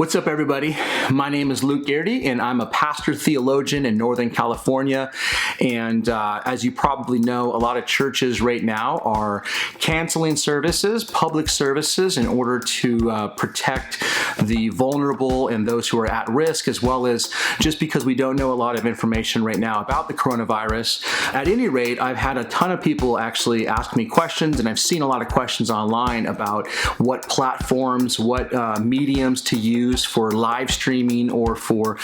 What's up, everybody? My name is Luke Garrity, and I'm a pastor theologian in Northern California. And as you probably know, a lot of churches right now are canceling services, public services, in order to protect the vulnerable and those who are at risk, as well as just because we don't know a lot of information right now about the coronavirus. At any rate, I've had a ton of people actually ask me questions, and I've seen a lot of questions online about what platforms, what mediums to use for live streaming or for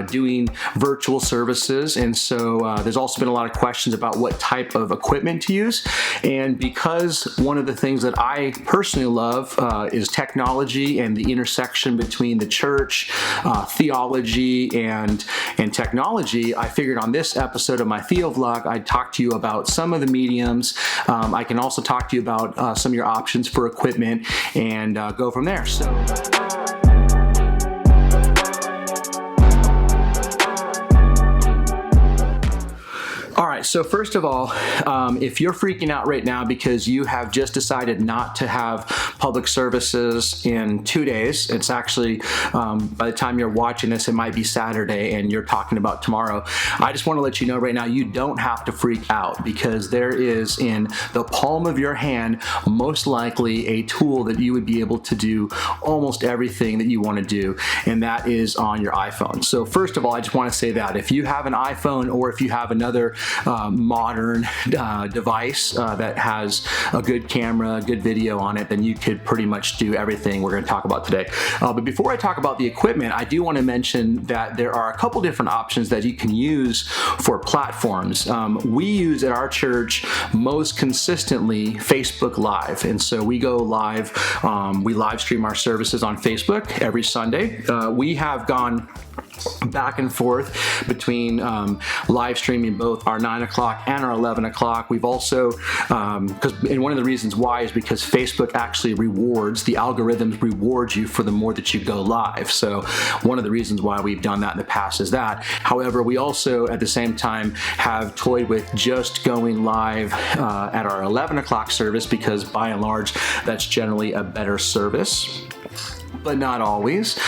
doing virtual services. And so there's also been a lot of questions about what type of equipment to use. And because one of the things that I personally love is technology and the intersection between the church, theology, and technology, I figured on this episode of my Theo vlog, I'd talk to you about some of the mediums. I can also talk to you about some of your options for equipment and go from there. All right, so first of all, if you're freaking out right now because you have just decided not to have public services in 2 days, it's actually, by the time you're watching this, it might be Saturday and you're talking about tomorrow. I just want to let you know right now, you don't have to freak out because there is in the palm of your hand, most likely a tool that you would be able to do almost everything that you want to do, and that is on your iPhone. So first of all, I just want to say that if you have an iPhone or if you have another modern device that has a good camera, good video on it, then you could pretty much do everything we're going to talk about today. But before I talk about the equipment, I do want to mention that there are a couple different options that you can use for platforms. We use at our church most consistently Facebook Live, and so we go live. We live stream our services on Facebook every Sunday. We have gone back and forth between live streaming both our 9 o'clock and our 11 o'clock. We've also, and one of the reasons why is because Facebook actually rewards, the algorithms reward you for the more that you go live. So one of the reasons why we've done that in the past is that. However, we also at the same time have toyed with just going live at our 11 o'clock service because by and large, that's generally a better service, but not always.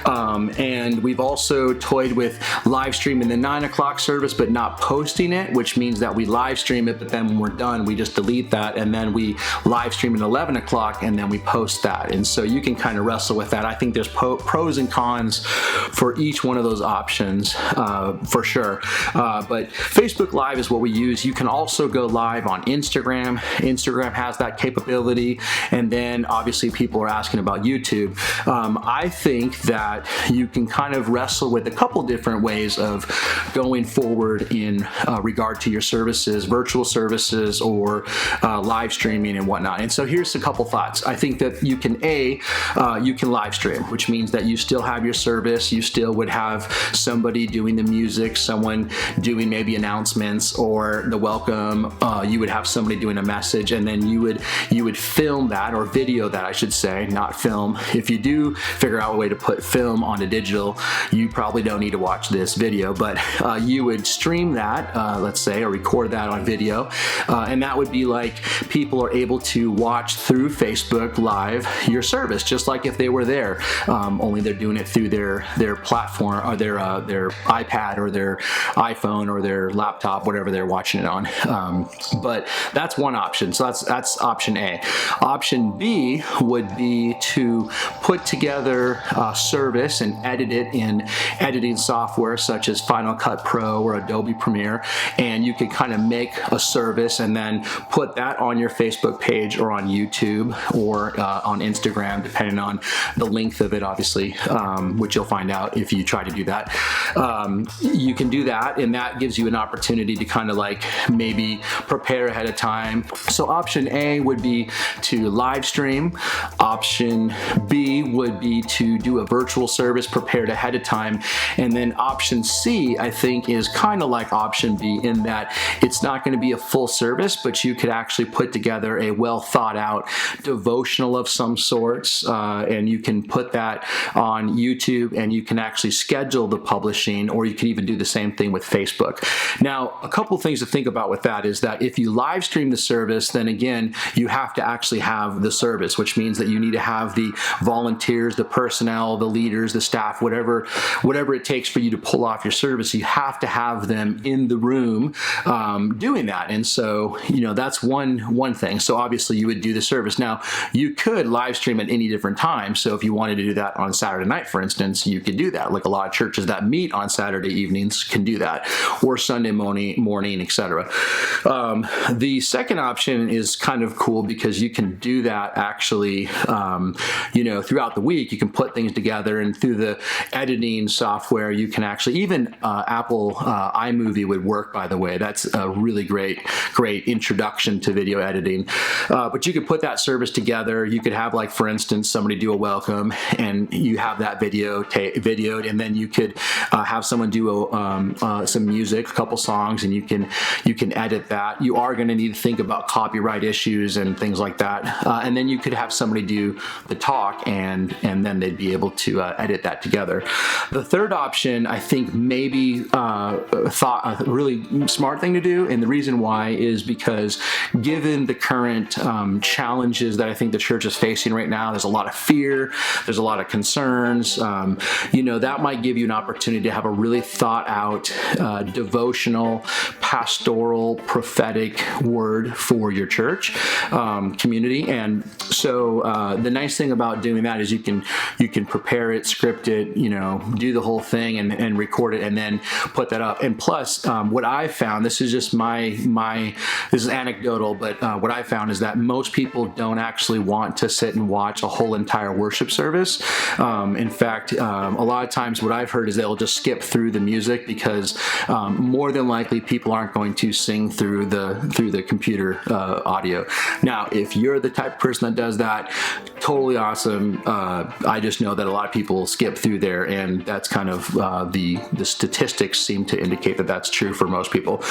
And we've also toyed with live streaming the 9 o'clock service, but not posting it, which means that we live stream it, but then when we're done, we just delete that, and then we live stream at 11 o'clock, and then we post that. And so you can kind of wrestle with that. I think there's pros and cons for each one of those options, for sure. But Facebook Live is what we use. You can also go live on Instagram. Instagram has that capability. And then obviously people are asking about YouTube. I think that you can kind of wrestle with a couple different ways of going forward in regard to your services, virtual services or live streaming and whatnot. And so here's a couple thoughts. I think that you can live stream, which means that you still have your service. You still would have somebody doing the music, someone doing maybe announcements or the welcome. You would have somebody doing a message, and then you would film that or video that, I should say, not film. If you do figure out a way to put film onto digital, you probably don't need to watch this video, but you would stream that, let's say, or record that on video, and that would be like people are able to watch through Facebook Live your service, just like if they were there, only they're doing it through their platform or their iPad or their iPhone or their laptop, whatever they're watching it on. But that's one option. So that's option A. Option B would be to put together a service and edit it in editing software such as Final Cut Pro or Adobe Premiere, and you could kind of make a service and then put that on your Facebook page or on YouTube or on Instagram, depending on the length of it, obviously, which you'll find out if you try to do that. You can do that, and that gives you an opportunity to kind of like maybe prepare ahead of time. So option A would be to live stream. Option B would be to do a virtual service prepared ahead of time. And then option C, I think, is kind of like option B in that it's not going to be a full service, but you could actually put together a well thought out devotional of some sorts, and you can put that on YouTube, and you can actually schedule the publishing, or you can even do the same thing with Facebook. Now, a couple things to think about with that is that if you live stream the service, then again, you have to actually have the service, which means that you need to have the volunteers, the personnel, the lead leaders, the staff, whatever it takes for you to pull off your service, you have to have them in the room doing that. And so, that's one thing. So obviously you would do the service. Now, you could live stream at any different time. So if you wanted to do that on Saturday night, for instance, you could do that. Like a lot of churches that meet on Saturday evenings can do that, or Sunday morning, etc. The second option is kind of cool because you can do that actually, throughout the week. You can put things together, and through the editing software, you can actually, even Apple iMovie would work, by the way. That's a really great introduction to video editing. But you could put that service together. You could have, like, for instance, somebody do a welcome, and you have that videoed, and then you could have someone do some music, a couple songs, and you can edit that. You are going to need to think about copyright issues and things like that. And then you could have somebody do the talk, and then they'd be able to edit that together. The third option, I think, maybe thought a really smart thing to do, and the reason why is because given the current challenges that I think the church is facing right now, there's a lot of fear, there's a lot of concerns. That might give you an opportunity to have a really thought out devotional, pastoral, prophetic word for your church community. And so the nice thing about doing that is you can prepare it, script it, do the whole thing, and record it, and then put that up. And plus, what I found, this is just this is anecdotal, but what I found is that most people don't actually want to sit and watch a whole entire worship service. In fact, a lot of times what I've heard is they'll just skip through the music because more than likely people aren't going to sing through the computer audio. Now, if you're the type of person that does that, totally awesome. I just know that a lot of people skip through there, and that's kind of the statistics seem to indicate that that's true for most people.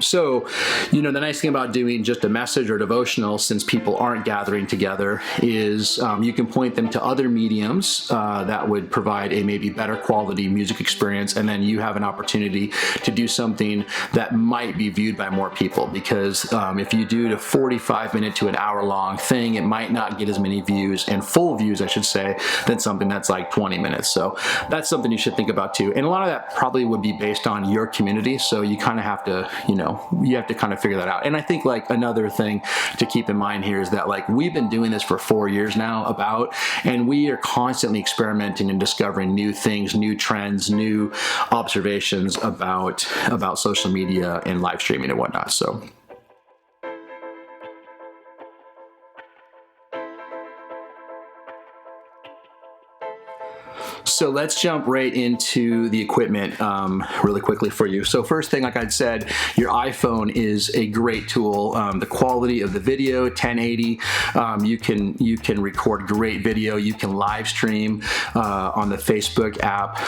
So, the nice thing about doing just a message or devotional, since people aren't gathering together, is you can point them to other mediums that would provide a maybe better quality music experience, and then you have an opportunity to do something that might be viewed by more people, because if you do a 45-minute to an hour-long thing, it might not get as many views, and full views, I should say, than something that's like 20 minutes. So that's something you should think about too. And a lot of that probably would be based on your community, so you kind of have to, you have to kind of figure that out. And I think, like, another thing to keep in mind here is that, like, we've been doing this for 4 years now and we are constantly experimenting and discovering new things, new trends, new observations about social media and live streaming and whatnot. So let's jump right into the equipment really quickly for you. So first thing, like I'd said, your iPhone is a great tool. The quality of the video, 1080, you can record great video. You can live stream on the Facebook app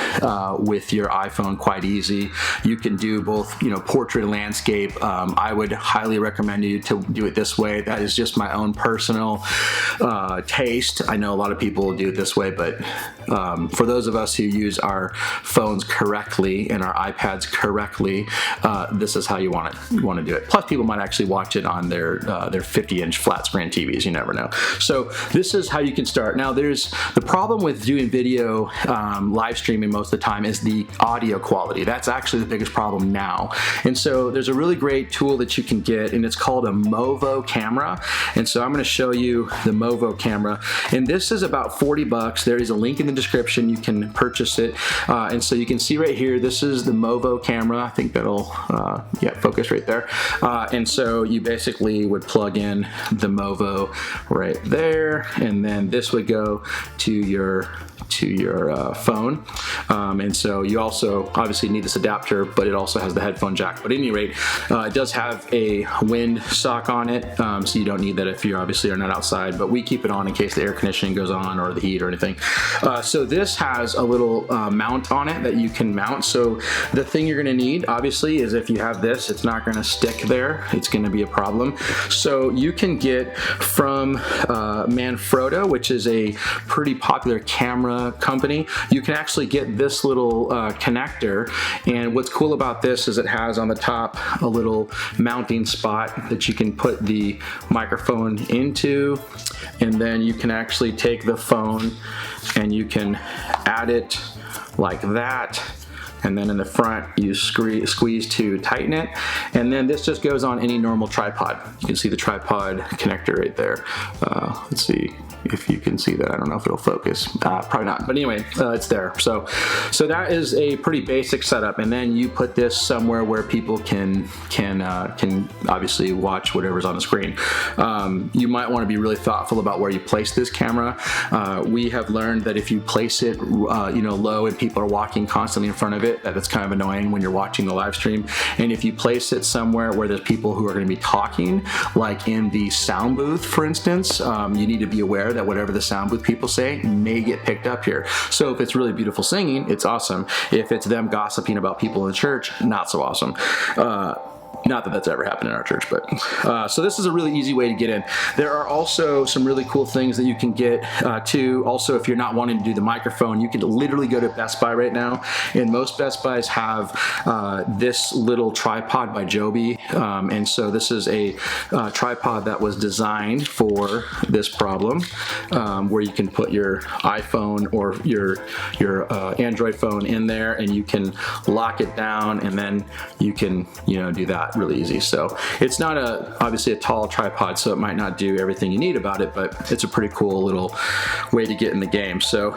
with your iPhone quite easy. You can do both, portrait and landscape. I would highly recommend you to do it this way. That is just my own personal taste. I know a lot of people do it this way, but for those of us who use our phones correctly and our iPads correctly, this is how you want to do it. Plus, people might actually watch it on their 50-inch flat screen TVs. You never know. So this is how you can start. Now, there's the problem with doing video live streaming most of the time is the audio quality. That's actually the biggest problem now. And so there's a really great tool that you can get, and it's called a Mevo camera. And so I'm going to show you the Mevo camera, and this is about $40. There is a link in the description. You can purchase it, and so you can see right here, this is the Mevo camera. I think that'll focus right there. And so you basically would plug in the Mevo right there, and then this would go to your phone. And so you also obviously need this adapter, but it also has the headphone jack. But at any rate, it does have a wind sock on it, so you don't need that if you obviously are not outside, but we keep it on in case the air conditioning goes on or the heat or anything. So this has a little mount on it that you can mount. So the thing you're going to need, obviously, is if you have this, it's not going to stick there. It's going to be a problem. So you can get from Manfrotto, which is a pretty popular camera company, you can actually get this little connector. And what's cool about this is it has on the top a little mounting spot that you can put the microphone into, and then you can actually take the phone and you can add it like that. And then in the front, you squeeze to tighten it. And then this just goes on any normal tripod. You can see the tripod connector right there. Let's see if you can see that. I don't know if it'll focus. Probably not, but anyway, it's there. So that is a pretty basic setup. And then you put this somewhere where people can obviously watch whatever's on the screen. You might want to be really thoughtful about where you place this camera. We have learned that if you place it, low and people are walking constantly in front of it, that's kind of annoying when you're watching the live stream. And if you place it somewhere where there's people who are going to be talking, like in the sound booth, for instance, you need to be aware that whatever the sound booth people say may get picked up here. So if it's really beautiful singing, it's awesome. If it's them gossiping about people in the church, not so awesome. Not that that's ever happened in our church, but so this is a really easy way to get in. There are also some really cool things that you can get too. Also, if you're not wanting to do the microphone, you can literally go to Best Buy right now, and most Best Buys have this little tripod by Joby, and so this is a tripod that was designed for this problem, where you can put your iPhone or your Android phone in there, and you can lock it down, and then you can do that really easy. So it's not obviously a tall tripod, so it might not do everything you need about it, but it's a pretty cool little way to get in the game. So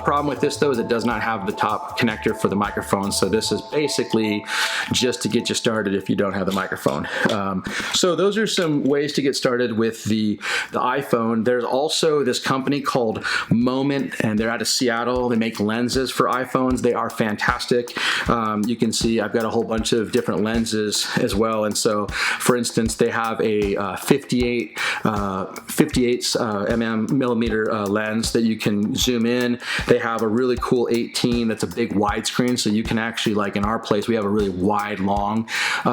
problem with this though is it does not have the top connector for the microphone, so this is basically just to get you started if you don't have the microphone. So those are some ways to get started with the iPhone. There's also this company called Moment, and they're out of Seattle. They make lenses for iPhones. They are fantastic. You can see I've got a whole bunch of different lenses as well, and so for instance they have a 58 millimeter lens that you can zoom in. They have a really cool 18 that's a big widescreen, so you can actually, like in our place, we have a really wide long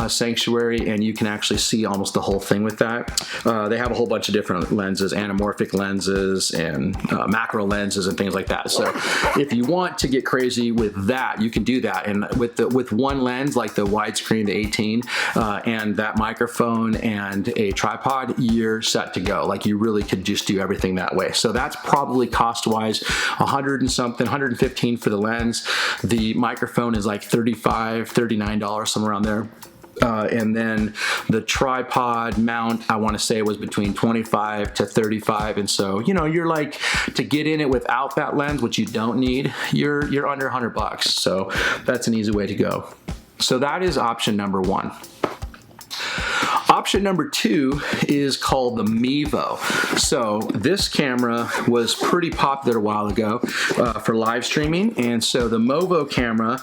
sanctuary, and you can actually see almost the whole thing with that. They have a whole bunch of different lenses, anamorphic lenses and macro lenses and things like that. So if you want to get crazy with that, you can do that. And with one lens like the widescreen, the 18, and that microphone and a tripod, you're set to go. Like you really could just do everything that way. So that's probably cost-wise $100 and something, $115 for the lens. The microphone is like $35, $39, somewhere around there. And then the tripod mount, I want to say, was between $25 to $35, and so you're like, to get in it without that lens, which you don't need, you're under $100. So that's an easy way to go. So that is option number one. Option number two is called the Mevo. So this camera was pretty popular a while ago for live streaming, and so the Mevo camera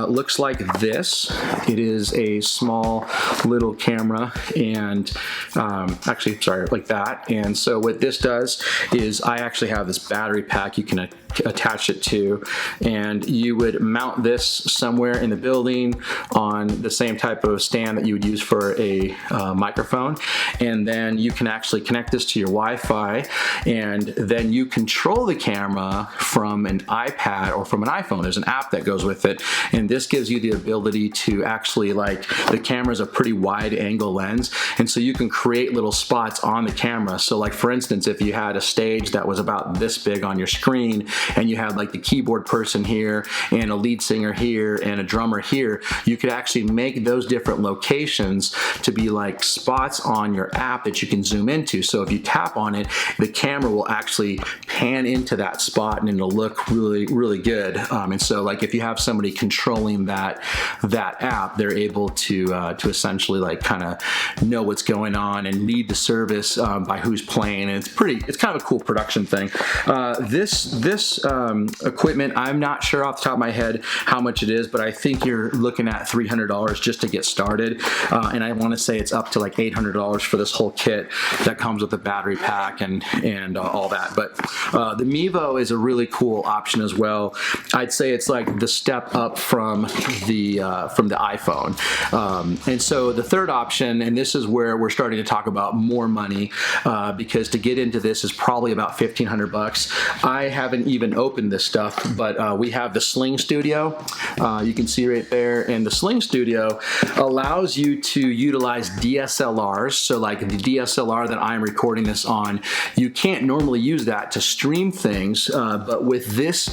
looks like this. It is a small little camera, and actually, sorry, like that. And so what this does is I actually have this battery pack you can attach it to, and you would mount this somewhere in the building on the same type of stand that you would use for a microphone, and then you can actually connect this to your Wi-Fi, and then you control the camera from an iPad or from an iPhone. There's an app that goes with it, and this gives you the ability to actually, like, the camera's a pretty wide angle lens, and so you can create little spots on the camera. So like, for instance, if you had a stage that was about this big on your screen, and you had like the keyboard person here and a lead singer here and a drummer here, you could actually make those different locations to be like spots on your app that you can zoom into. So if you tap on it, the camera will actually pan into that spot, and it'll look really, really good. And so like, if you have somebody controlling that app, they're able to essentially like kind of know what's going on and lead the service by who's playing. And it's kind of a cool production thing. This equipment, I'm not sure off the top of my head how much it is, but I think you're looking at $300 just to get started. And I want to say it's up to like $800 for this whole kit that comes with the battery pack and all that. But the Mevo is a really cool option as well. I'd say it's like the step up from the iPhone. And so the third option, and this is where we're starting to talk about more money, because to get into this is probably about $1,500. I haven't even opened this stuff, but we have the Sling Studio. You can see right there, and the Sling Studio allows you to utilize DSLR DSLRs, so like the DSLR that I'm recording this on, you can't normally use that to stream things, but with this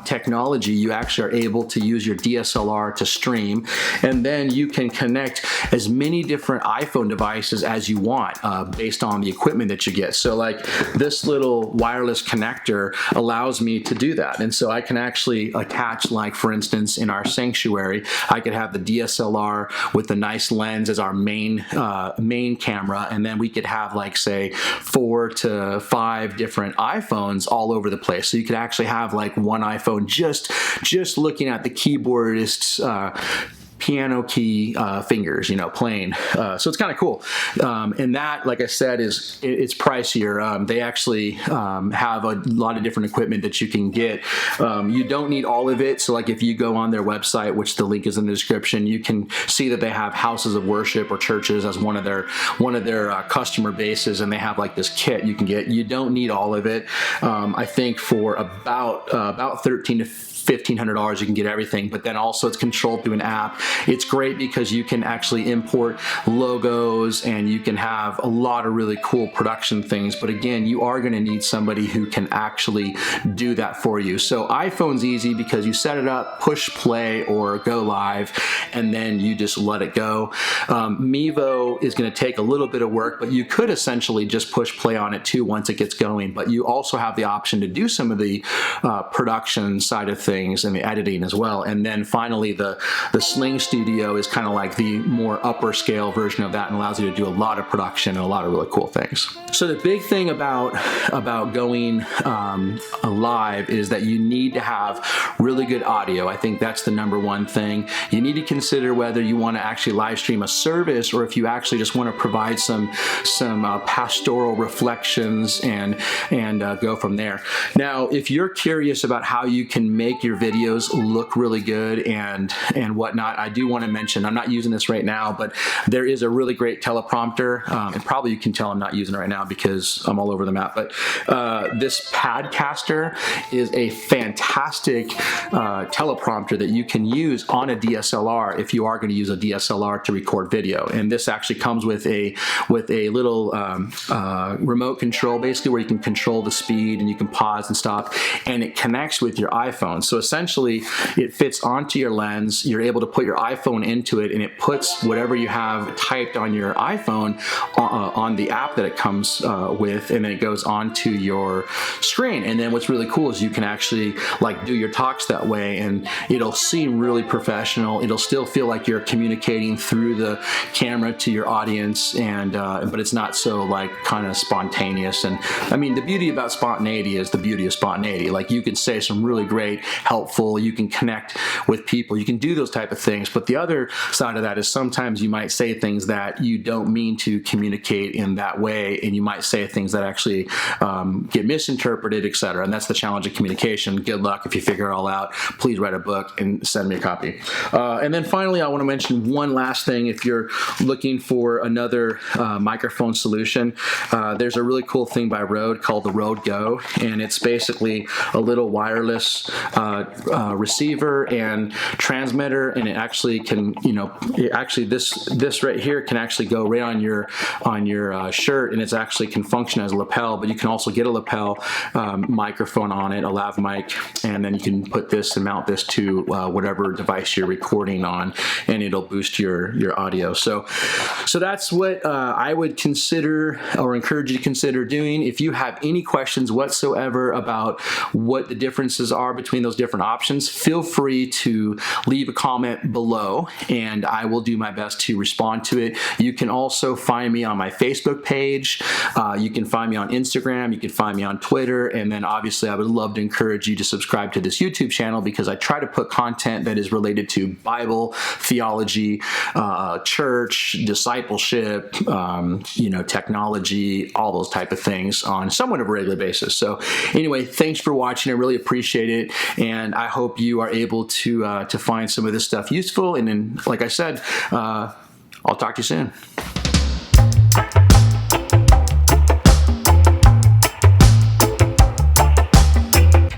technology, you actually are able to use your DSLR to stream, and then you can connect as many different iPhone devices as you want based on the equipment that you get. So like this little wireless connector allows me to do that, and so I can actually attach, like for instance in our sanctuary, I could have the DSLR with the nice lens as our main camera, and then we could have like say 4 to 5 different iPhones all over the place. So you could actually have like one iPhone just looking at the keyboardist's piano key fingers, playing. So it's kind of cool. And that, like I said, it's pricier. They actually have a lot of different equipment that you can get. You don't need all of it. So like if you go on their website, which the link is in the description, you can see that they have houses of worship or churches as one of their customer bases, and they have like this kit you can get. You don't need all of it. I think for about $1,300 to $1,500 you can get everything, but then also it's controlled through an app. It's great because you can actually import logos and you can have a lot of really cool production things, but again, you are going to need somebody who can actually do that for you. So iPhone's easy because you set it up, push play or go live, and then you just let it go. Mevo is going to take a little bit of work, but you could essentially just push play on it too once it gets going, but you also have the option to do some of the production side of things and the editing as well. And then finally the Sling Studio is kind of like the more upper scale version of that and allows you to do a lot of production and a lot of really cool things. So the big thing about going live is that you need to have really good audio. I think that's the number one thing. You need to consider whether you want to actually live stream a service or if you actually just want to provide some pastoral reflections and go from there. Now, if you're curious about how you can make your videos look really good and whatnot, I do want to mention, I'm not using this right now, but there is a really great teleprompter, and probably you can tell I'm not using it right now because I'm all over the map, but this Padcaster is a fantastic teleprompter that you can use on a DSLR if you are going to use a DSLR to record video. And this actually comes with a little remote control, basically, where you can control the speed and you can pause and stop, and it connects with your iPhone. So essentially it fits onto your lens. You're able to put your iPhone into it and it puts whatever you have typed on your iPhone on the app that it comes with, and then it goes onto your screen. And then what's really cool is you can actually like do your talks that way, and it'll seem really professional. It'll still feel like you're communicating through the camera to your audience, and but it's not so like kind of spontaneous. And I mean, the beauty about spontaneity is the beauty of spontaneity. Like you can say some really great, helpful, you can connect with people, you can do those type of things. But the other side of that is sometimes you might say things that you don't mean to communicate in that way, and you might say things that actually get misinterpreted, etc. And that's the challenge of communication. Good luck if you figure it all out. Please write a book and send me a copy. And then finally, I want to mention one last thing. If you're looking for another microphone solution, there's a really cool thing by Rode called the Rode Go, and it's basically a little wireless receiver and transmitter, and it actually can, this right here can actually go right on your shirt, and it's actually can function as a lapel, but you can also get a lapel microphone on it, a lav mic, and then you can put this and mount this to whatever device you're recording on, and it'll boost your audio. So that's what I would consider or encourage you to consider doing. If you have any questions whatsoever about what the differences are between those different options, feel free to leave a comment below and I will do my best to respond to it. You can also find me on my Facebook page. You can find me on Instagram. You can find me on Twitter. And then obviously I would love to encourage you to subscribe to this YouTube channel because I try to put content that is related to Bible, theology, church, discipleship, technology, all those type of things on somewhat of a regular basis. So anyway, thanks for watching. I really appreciate it. And I hope you are able to find some of this stuff useful. And then, like I said, I'll talk to you soon.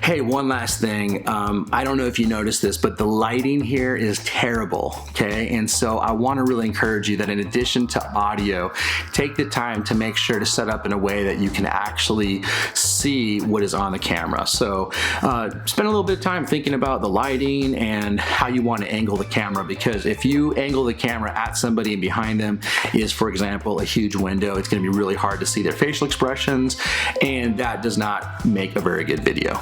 Hey, one last thing. I don't know if you noticed this, but the lighting here is terrible, okay? And so I want to really encourage you that in addition to audio, take the time to make sure to set up in a way that you can actually see what is on the camera. So spend a little bit of time thinking about the lighting and how you want to angle the camera, because if you angle the camera at somebody and behind them is, for example, a huge window, it's going to be really hard to see their facial expressions, and that does not make a very good video.